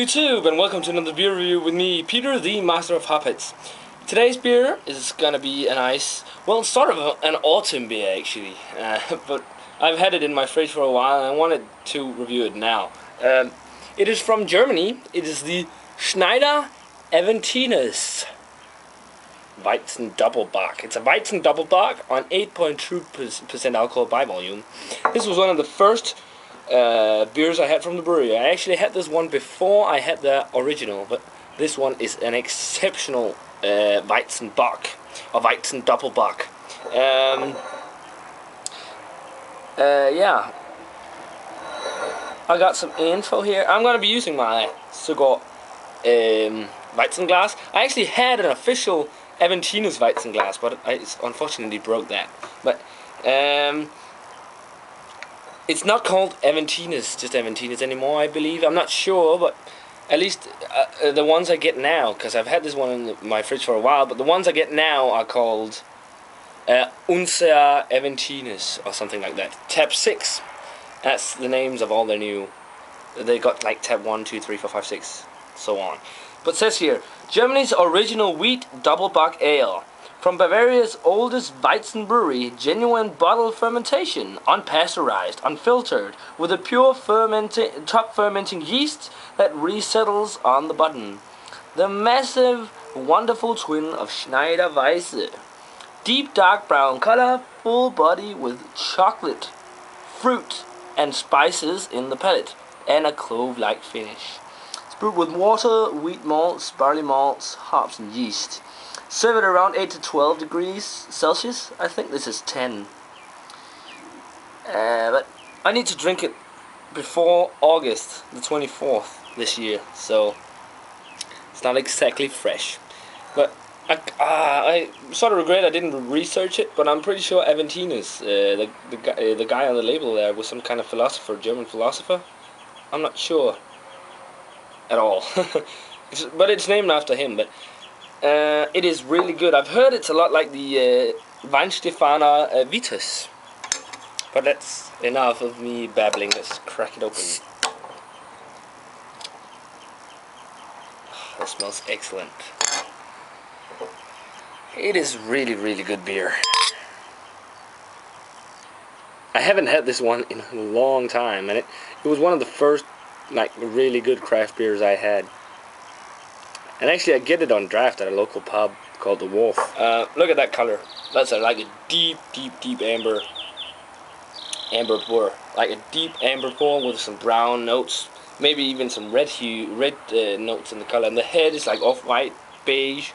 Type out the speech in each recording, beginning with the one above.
YouTube, and welcome to another beer review with me, Peter, the Master of Hoppets. Today's beer is gonna be a nice, well, sort of an autumn beer actually, but I've had it in my fridge for a while and I wanted to review it now. It is from Germany. It is the Schneider Aventinus Weizen Double Bock. It's a Weizen Double Bock on 8.2% alcohol by volume. This was one of the first beers I had from the brewery. I actually had this one before I had the original, but this one is an exceptional Weizen Bock, or Weizen Double Bock. Yeah, I got some info here. I'm gonna be using my Sohn Weizen glass. I actually had an official Aventinus Weizen glass, but I unfortunately broke that. But it's not called Aventinus, just Aventinus anymore, I believe. I'm not sure, but at least the ones I get now, because I've had this one in my fridge for a while, but the ones I get now are called Unser Aventinus, or something like that. Tab 6, that's the names of all their new. They got like tab 1, 2, 3, 4, 5, 6, so on. But it says here, Germany's original wheat double bock ale. From Bavaria's oldest Weizen brewery, genuine bottle fermentation, unpasteurized, unfiltered, with a pure top fermenting yeast that resettles on the button. The massive, wonderful twin of Schneider Weizen. Deep dark brown color, full body with chocolate, fruit, and spices in the palate, and a clove-like finish. It's brewed with water, wheat malts, barley malts, hops, and yeast. Serve it around 8 to 12 degrees Celsius. I think this is 10. But I need to drink it before August the 24th this year, so it's not exactly fresh. But I sort of regret I didn't research it, but I'm pretty sure Aventinus, the guy on the label there, was some kind of philosopher, German philosopher. I'm not sure at all. But it's named after him. But it is really good. I've heard it's a lot like the Weissbierbrauerei Vitus. But that's enough of me babbling. Let's crack it open. That smells excellent. It is really, really good beer. I haven't had this one in a long time, and it was one of the first like really good craft beers I had. And actually I get it on draft at a local pub called The Wolf. Look at that color. That's like a deep amber pour. Like a deep amber pour with some brown notes. Maybe even some red notes in the color. And the head is like off-white, beige,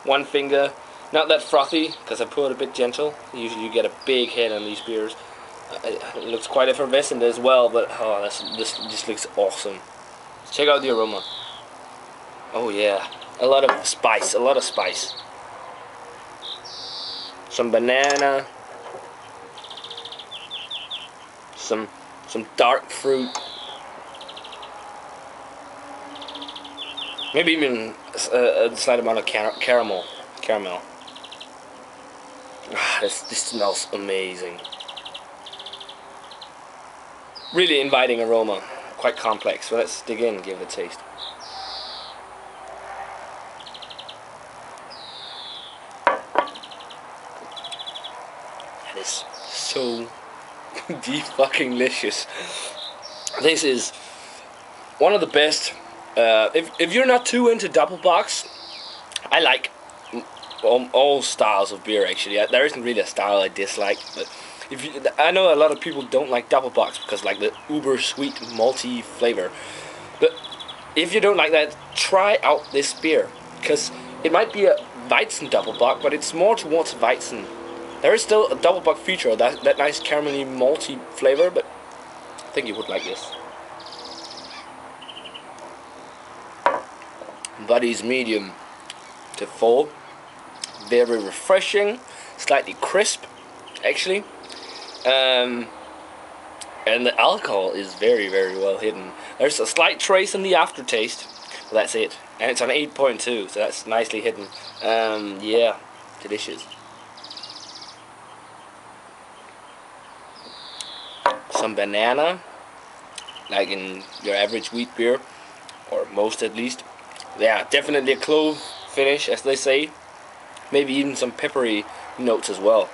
one finger. Not that frothy, because I poured a bit gentle. Usually you get a big head on these beers. It looks quite effervescent as well, but oh, this just looks awesome. Check out the aroma. Oh yeah, a lot of spice, Some banana, some dark fruit, maybe even a slight amount of caramel. Ah, this smells amazing. Really inviting aroma, quite complex. So let's dig in and give it a taste. That is so de-fucking-licious. This is one of the best. If you're not too into double bocks, I like all styles of beer actually. There isn't really a style I dislike, but I know a lot of people don't like double bocks because like the uber sweet malty flavor. But if you don't like that, try out this beer, because it might be a Weizen double bock, but it's more towards Weizen. There is still a double bock feature, that nice caramelly malty flavor, but I think you would like this. Body's medium to full, very refreshing, slightly crisp, actually. And the alcohol is very, very well hidden. There's a slight trace in the aftertaste, but that's it. And it's on 8.2, so that's nicely hidden. Yeah, delicious. Some banana, like in your average wheat beer. or most at least. Yeah, definitely a clove finish, as they say. Maybe even some peppery notes as well.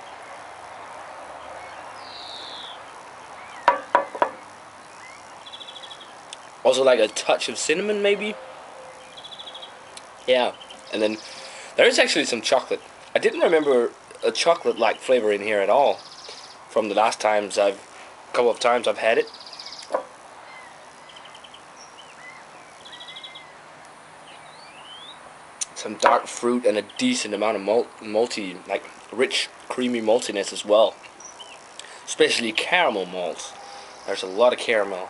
Also like a touch of cinnamon maybe. Yeah, and then there is actually some chocolate. I didn't remember a chocolate-like flavor in here at all from the last couple of times I've had it. Some dark fruit and a decent amount of malty, like rich, creamy maltiness as well. Especially caramel malt. There's a lot of caramel.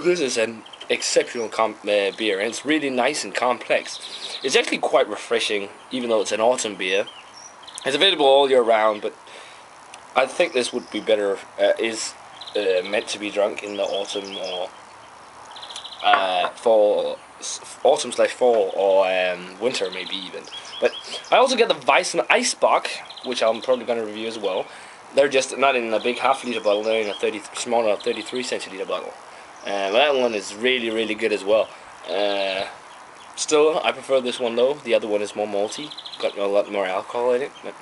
This is an exceptional beer, and it's really nice and complex. It's actually quite refreshing, even though it's an autumn beer. It's available all year round, but I think this would be better, meant to be drunk in the autumn or fall, autumn/fall or winter maybe even. But I also get the Weizen Bock, which I'm probably going to review as well. They're just not in a big half-liter bottle, they're in a smaller 33 centiliter bottle. That one is really, really good as well. Still, I prefer this one though. The other one is more malty, got a lot more alcohol in it. But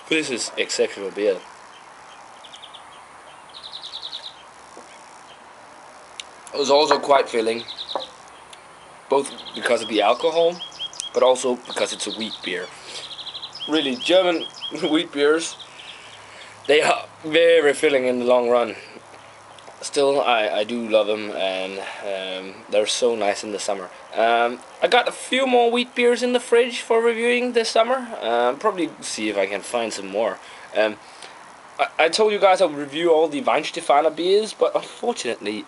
this is exceptional beer. It was also quite filling, both because of the alcohol, but also because it's a wheat beer. Really, German wheat beers, they are very filling in the long run. Still, I do love them, and they're so nice in the summer. I got a few more wheat beers in the fridge for reviewing this summer. Probably see if I can find some more. I told you guys I would review all the Weizenstephaner beers, but unfortunately,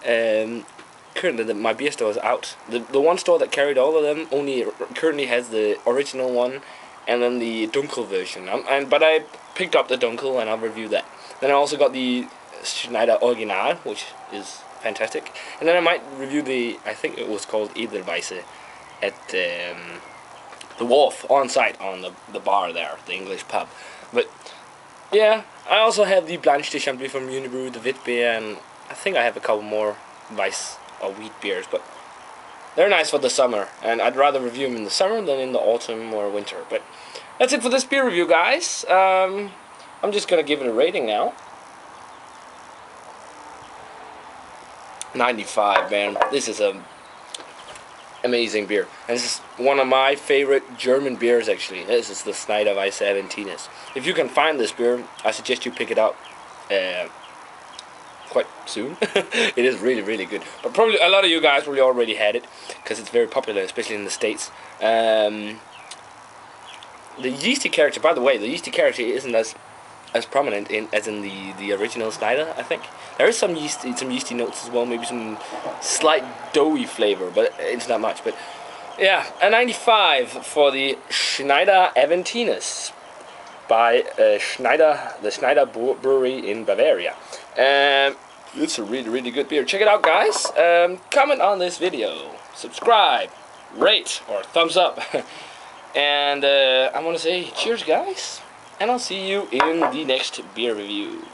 currently my beer store is out. The one store that carried all of them only currently has the original one, and then the Dunkel version. But I picked up the Dunkel, and I'll review that. Then I also got the Schneider Original, which is fantastic. And then I might review I think it was called Edelweiss, at the wharf, on site, on the bar there, the English pub. But yeah, I also have the Blanche de Chambly from Unibrew, the Wit beer, and I think I have a couple more Weiss or wheat beers, but they're nice for the summer, and I'd rather review them in the summer than in the autumn or winter. But that's it for this beer review, guys. I'm just gonna give it a rating now. 95, man. This is a amazing beer, and this is one of my favorite German beers. Actually, this is the Schneider Aventinus. If you can find this beer, I suggest you pick it up quite soon. It is really, really good. But probably a lot of you guys probably already had it because it's very popular, especially in the States. The yeasty character, by the way, the yeasty character isn't as prominent as in the original Schneider, I think. There is some yeasty notes as well, maybe some slight doughy flavor, but it's not much. But yeah, a 95 for the Schneider Aventinus by the Schneider Brewery in Bavaria. It's a really, really good beer. Check it out, guys. Comment on this video, subscribe, rate, or thumbs up. And I want to say cheers, guys. And I'll see you in the next beer review.